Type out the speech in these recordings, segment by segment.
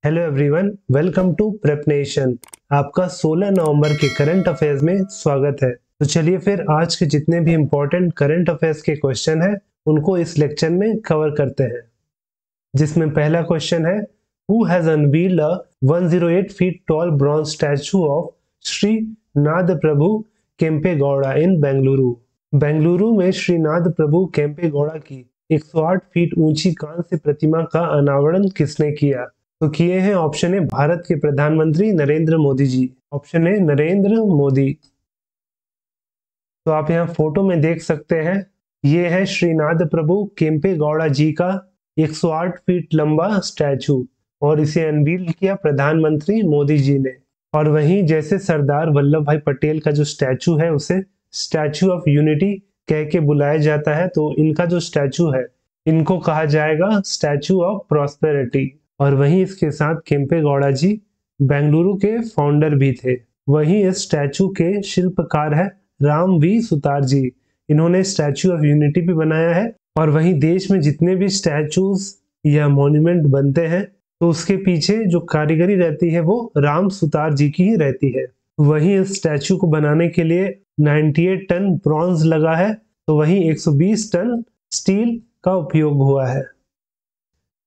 Hello everyone, welcome to Prep Nation. आपका 16 नवंबर के current affairs में स्वागत है। तो चलिए फिर आज के जितने भी इम्पोर्टेंट करंट अफेयर्स के क्वेश्चन हैं उनको इस लेक्चर में कवर करते हैं। जिसमें पहला क्वेश्चन है, who has unveiled a 108 feet tall bronze statue of Shri नाद प्रभु केम्पेगौड़ा इन बेंगलुरु। बेंगलुरु में श्रीनाथ प्रभु केम्पेगौड़ा की 108 फीट ऊंची कांस्य प्रतिमा का अनावरण किसने किया? तो किए हैं ऑप्शन ए भारत के प्रधानमंत्री नरेंद्र मोदी जी। Option A Narendra Modi. तो आप यहाँ फोटो में देख सकते हैं, ये है श्रीनाथ प्रभु केम्पेगौड़ा जी का 108 फीट लंबा स्टैचू और इसे अनवील किया प्रधानमंत्री मोदी जी ने। और वहीं जैसे सरदार वल्लभ भाई पटेल का जो स्टैचू है उसे स्टैचू ऑफ यूनिटी कह के बुलाया जाता है, तो इनका जो स्टैचू है इनको कहा जाएगा स्टैचू ऑफ प्रॉस्पेरिटी। और वहीं इसके साथ केम्पेगौड़ा जी बेंगलुरु के फाउंडर भी थे। वहीं इस स्टैचू के शिल्पकार है राम वी सुतार जी। इन्होंने स्टैचू ऑफ यूनिटी भी बनाया है। और वहीं देश में जितने भी स्टैचूज या मॉन्यूमेंट बनते हैं तो उसके पीछे जो कारीगरी रहती है वो राम सुतार जी की ही रहती है। वहीं इस स्टैचू को बनाने के लिए 98 टन ब्रॉन्ज लगा है, तो वहीं 120 टन स्टील का उपयोग हुआ है।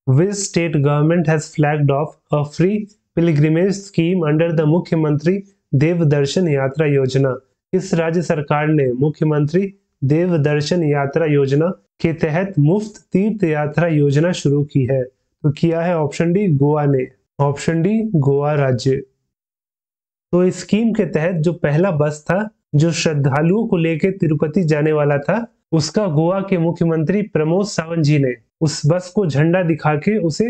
Which state government has flagged off a free pilgrimage scheme under the मुख्यमंत्री देव दर्शन यात्रा योजना? इस राज्य सरकार ने मुख्यमंत्री देव दर्शन यात्रा योजना के तहत मुफ्त तीर्थ यात्रा योजना शुरू की है। तो किया है ऑप्शन डी गोवा ने। ऑप्शन डी गोवा राज्य। तो इस स्कीम के तहत जो पहला बस था जो श्रद्धालुओं को लेकर तिरुपति जाने वाला था, उसका गोवा के मुख्यमंत्री प्रमोद सावंत जी ने उस बस को झंडा दिखा के उसे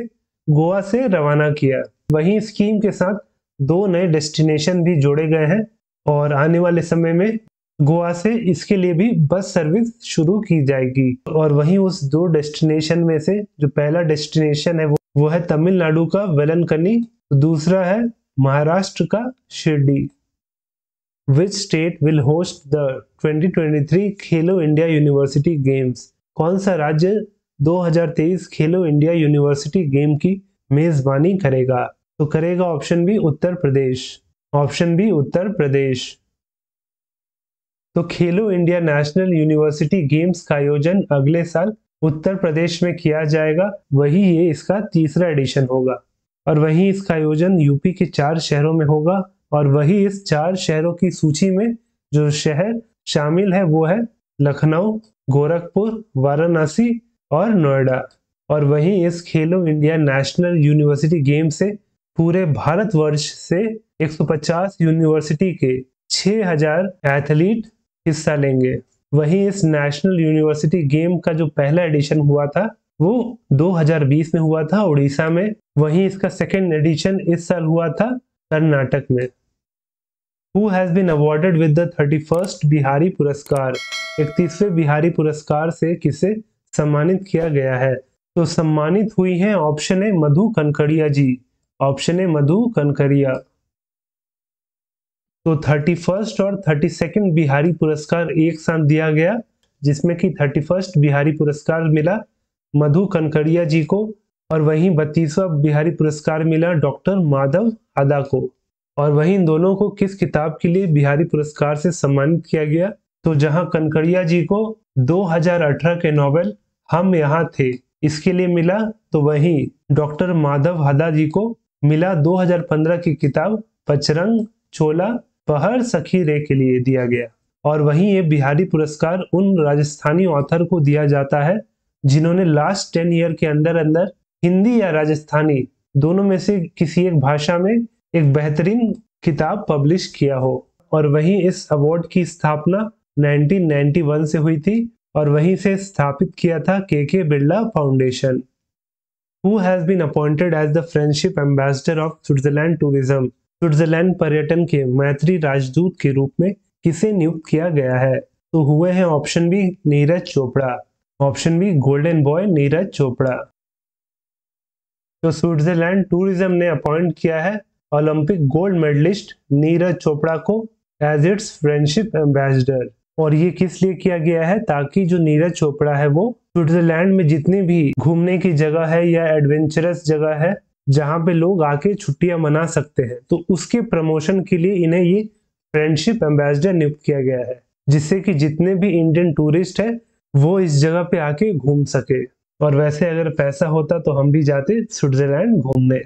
गोवा से रवाना किया। वहीं स्कीम के साथ 2 नए डेस्टिनेशन भी जोड़े गए हैं और आने वाले समय में गोवा से इसके लिए भी बस सर्विस शुरू की जाएगी। और वहीं उस 2 डेस्टिनेशन में से जो पहला डेस्टिनेशन है वो है तमिलनाडु का वेलनकन्नी, दूसरा है महाराष्ट्र का Shirdi. Which state will host the 2023 Khelo India university games? कौन सा राज्य 2023 खेलो इंडिया यूनिवर्सिटी गेम की मेजबानी करेगा? तो करेगा option B Uttar Pradesh. Option B Uttar Pradesh. तो खेलो इंडिया नेशनल यूनिवर्सिटी गेम्स का आयोजन अगले साल उत्तर प्रदेश में किया जाएगा। वही ये इसका तीसरा एडिशन होगा और वहीं इसका आयोजन यूपी के 4 शहरों में होगा। और वही इस 4 शहरों की सूची में जो शहर शामिल है वो है लखनऊ, गोरखपुर, वाराणसी और नोएडा। और वहीं इस खेलो इंडिया नेशनल यूनिवर्सिटी गेम से पूरे भारतवर्ष से 150 यूनिवर्सिटी के 6000 एथलीट हिस्सा लेंगे। वहीं इस नेशनल यूनिवर्सिटी गेम का जो पहला एडिशन हुआ था वो 2020 में हुआ था उड़ीसा में। वहीं इसका सेकेंड एडिशन इस साल हुआ था कर्नाटक में। Who has been awarded with the 31st Bihari पुरस्कार? 31वें बिहारी पुरस्कार से किसे सम्मानित किया गया है? तो सम्मानित हुई हैं ऑप्शन ए मधु कनकड़िया जी। ऑप्शन ए मधु कनकड़िया। तो 31st और 32nd बिहारी पुरस्कार एक साथ दिया गया, जिसमें कि 31st बिहारी पुरस्कार मिला मधु कनकड़िया जी को और वहीं 32वां बिहारी पुरस्कार मिला डॉक्टर माधव हादा को। और वहीं इन दोनों को किस किताब के लिए बिहारी पुरस्कार से सम्मानित किया गया? तो जहां कनकड़िया जी को 2018 के नोबेल हम यहाँ थे इसके लिए मिला, तो वहीं डॉक्टर माधव हादा जी को मिला 2015 की किताब पचरंग चोला पहर सखी रे के लिए दिया गया। और वहीं ये बिहारी पुरस्कार उन राजस्थानी ऑथर को दिया जाता है जिन्होंने लास्ट 10 ईयर के अंदर अंदर हिंदी या राजस्थानी दोनों में से किसी एक भाषा में एक बेहतरीन किताब पब्लिश किया हो। और वहीं इस अवार्ड की स्थापना 1991 से हुई थी और वहीं से स्थापित किया था के Birla foundation. Who has been appointed as the friendship ambassador of Switzerland tourism? Switzerland पर्यटन के मैत्री राजदूत के रूप में किसे नियुक्त किया गया है? तो हुए हैं option B Neeraj Chopra. Option B golden boy Neeraj Chopra. तो स्विट्जरलैंड टूरिज्म ने अपॉइंट किया है Olympic gold medallist Neeraj Chopra को एज इट्स फ्रेंडशिप एम्बेसडर। और ये किस लिए किया गया है? ताकि जो नीरज चोपड़ा है वो स्विट्जरलैंड में जितनी भी घूमने की जगह है या एडवेंचरस जगह है जहाँ पे लोग आके छुट्टियां मना सकते हैं, तो उसके प्रमोशन के लिए इन्हें ये फ्रेंडशिप एम्बेसडर नियुक्त किया गया है, जिससे कि जितने भी इंडियन टूरिस्ट हैं वो इस जगह पे आके घूम सके। और वैसे अगर पैसा होता तो हम भी जाते स्विट्जरलैंड घूमने।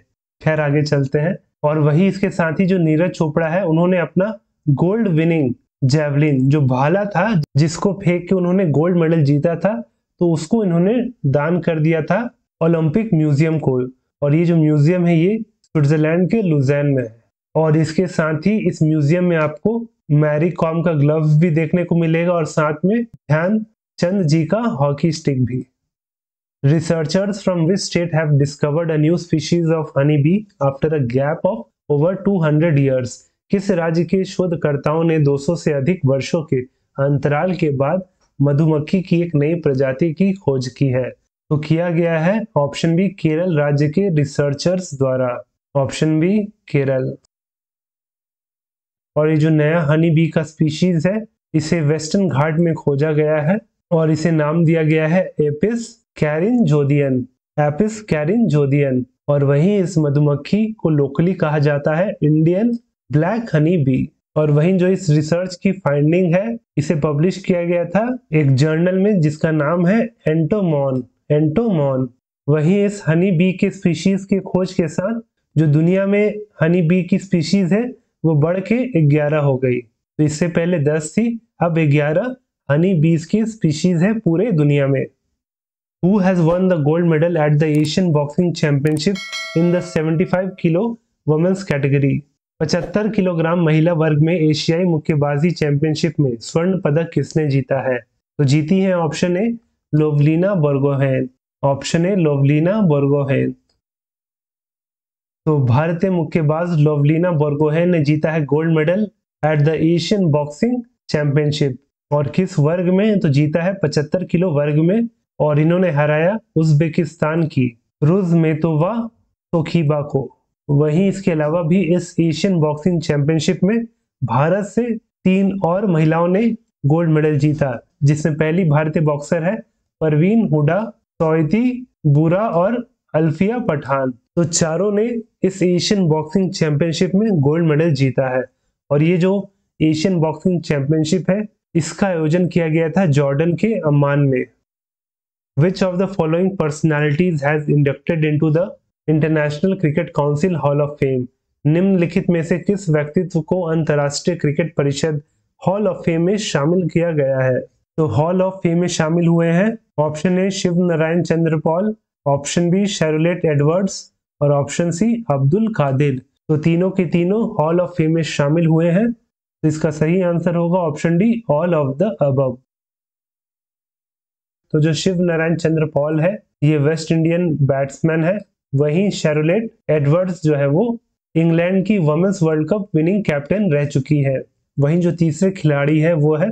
खैर आगे चलते हैं। और वही इसके साथ ही जो नीरज चोपड़ा है, उन्होंने अपना गोल्ड विनिंग जेवलिन जो भाला था जिसको फेंक के उन्होंने गोल्ड मेडल जीता था, तो उसको इन्होंने दान कर दिया था ओलंपिक म्यूजियम को। और ये जो म्यूजियम है ये स्विट्जरलैंड के लुज़ेन में है। और इसके साथ ही इस म्यूजियम में आपको मैरी कॉम का ग्लव्स भी देखने को मिलेगा और साथ में ध्यानचंद जी का हॉकी स्टिक भी। Researchers from which state have discovered a new species of honeybee after a gap of over 200 years? किस राज्य के शोधकर्ताओं ने 200 से अधिक वर्षों के अंतराल के बाद मधुमक्खी की एक नई प्रजाति की खोज की है? तो किया गया है ऑप्शन बी केरल राज्य के रिसर्चर्स द्वारा। Option B Kerala. और ये जो नया हनी बी का स्पीशीज है इसे वेस्टर्न घाट में खोजा गया है और इसे नाम दिया गया है एपिस कैरिनजोडियन। एपिस कैरिनजोडियन। और वहीं इस मधुमक्खी को लोकली कहा जाता है इंडियन ब्लैक हनी बी। और वहीं जो इस रिसर्च की फाइंडिंग है इसे पब्लिश किया गया था एक जर्नल में जिसका नाम है एंटोमॉन। वहीं इस हनी बी के स्पीशीज के खोज के साथ जो दुनिया में हनी बी की स्पीशीज है वो बढ़ के 11 हो गई। तो इससे पहले 10 थी, अब 11 हनी बीज की स्पीशीज है पूरे दुनिया में। Who has won the gold medal at the Asian Boxing Championship in the 75 kilo women's category? 75 kilogram महिला वर्ग में एशियाई मुक्केबाजी चैंपियनशिप में स्वर्ण पदक किसने जीता है? तो जीती है option A Lovlina Borgohain. Option A Lovlina Borgohain. तो भारतीय मुक्केबाज लोवलीना बोर्गोहेन ने जीता है gold medal at the Asian boxing championship. और किस वर्ग में? तो जीता है 75 किलो वर्ग में और इन्होंने हराया उज्बेकिस्तान की रुज़मेतोवा तोखीबा को। वहीं इसके अलावा भी इस एशियन बॉक्सिंग चैंपियनशिप में भारत से 3 और महिलाओं ने गोल्ड मेडल जीता, जिसमें पहली भारतीय बॉक्सर है परवीन हुडा, सौइती बुरा और अल्फिया पठान। तो चारों ने इस एशियन बॉक्सिंग चैंपियनशिप में गोल्ड मेडल जीता है। और ये जो एशियन बॉक्सिंग चैंपियनशिप है इसका आयोजन किया गया था जॉर्डन के अम्मान में। Which of the following personalities has inducted into the International Cricket Council Hall of Fame? निम्नलिखित में से किस व्यक्तित्व को अंतर्राष्ट्रीय क्रिकेट परिषद हॉल ऑफ फेम में शामिल किया गया है? तो हॉल ऑफ फेम में शामिल हुए हैं option A Shiv Narayan Chandra Paul, option B Charlotte Edwards और ऑप्शन सी अब्दुल कादिर। तो तीनों के तीनों हॉल ऑफ फेम में शामिल हुए हैं। तो इसका सही आंसर होगा option D all of the above. तो जो शिव नारायण चंद्र पॉल है ये वेस्ट इंडियन बैट्समैन है। वहीं शैरोलेट एडवर्ड्स जो है वो इंग्लैंड की women's world cup winning captain रह चुकी है। वहीं जो तीसरे खिलाड़ी है वो है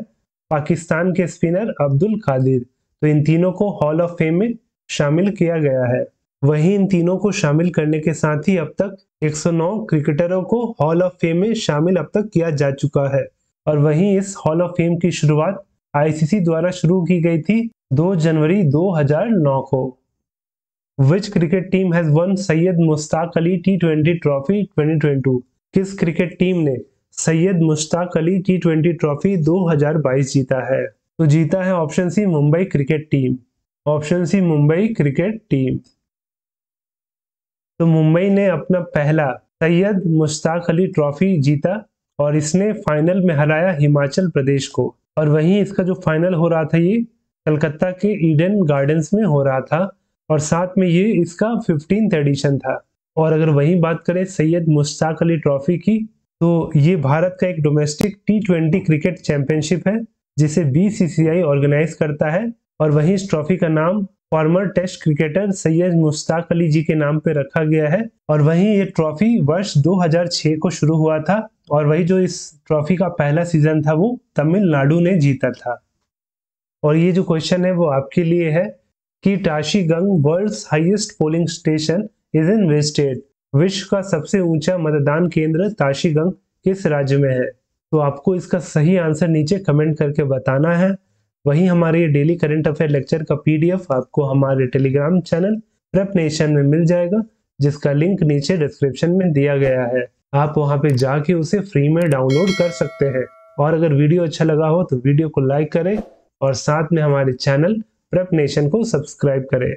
पाकिस्तान के स्पिनर अब्दुल कादिर। तो इन तीनों को हॉल ऑफ फेम में शामिल किया गया है। वहीं इन तीनों को शामिल करने के साथ ही अब तक 109 क्रिकेटरों को हॉल ऑफ फेम में शामिल अब तक किया जा चुका है। और वहीं इस हॉल ऑफ फेम की शुरुआत आईसीसी द्वारा शुरू की गई थी 2 जनवरी 2009 को। Which cricket team has won Syed Mushtaq Ali T20 trophy 2022? किस क्रिकेट टीम ने सैयद मुश्ताक अली T20 ट्रॉफी 2022 जीता है? तो जीता है option C Mumbai cricket team. Option C Mumbai cricket team. तो मुंबई ने अपना पहला सैयद मुश्ताक अली ट्रॉफी जीता और इसने फाइनल में हराया हिमाचल प्रदेश को। और वहीं इसका जो फाइनल हो रहा था ये कलकत्ता के ईडन गार्डन्स में हो रहा था और साथ में ये इसका 15th एडिशन था। और अगर वहीं बात करें सैयद मुश्ताक अली ट्रॉफी की तो ये भारत का एक डोमेस्टिक T20 क्रिकेट चैंपियनशिप है जिसे BCCI ऑर्गेनाइज करता है। और वहीं इस ट्रॉफी का नाम former test cricketer Syed Mushtaq Ali ji के नाम पे रखा गया है। और वहीं ये ट्रॉफी वर्ष 2006 को शुरू हुआ था और वही जो इस ट्रॉफी का पहला सीजन था वो तमिलनाडु ने जीता था। और ये जो क्वेश्चन है वो आपके लिए है कि Tashigang world's highest polling station is in which state? विश्व का सबसे ऊंचा मतदान केंद्र टाशीगंग किस राज्य में है? तो आपको इसका सही आंसर नीचे कमेंट करके बताना है। वहीं हमारे ये डेली करंट अफेयर लेक्चर का PDF आपको हमारे टेलीग्राम चैनल प्रेप नेशन में मिल जाएगा। जिसका लिंक नीचे डिस्क्रिप्शन में दिया गया है। आप वहां पे जाके उसे फ्री में डाउनलोड कर सकते हैं। और अगर वीडियो अच्छा लगा हो तो वीडियो को लाइक करें और साथ में हमारे चैनल प्रेप नेशन को सब्सक्राइब करें।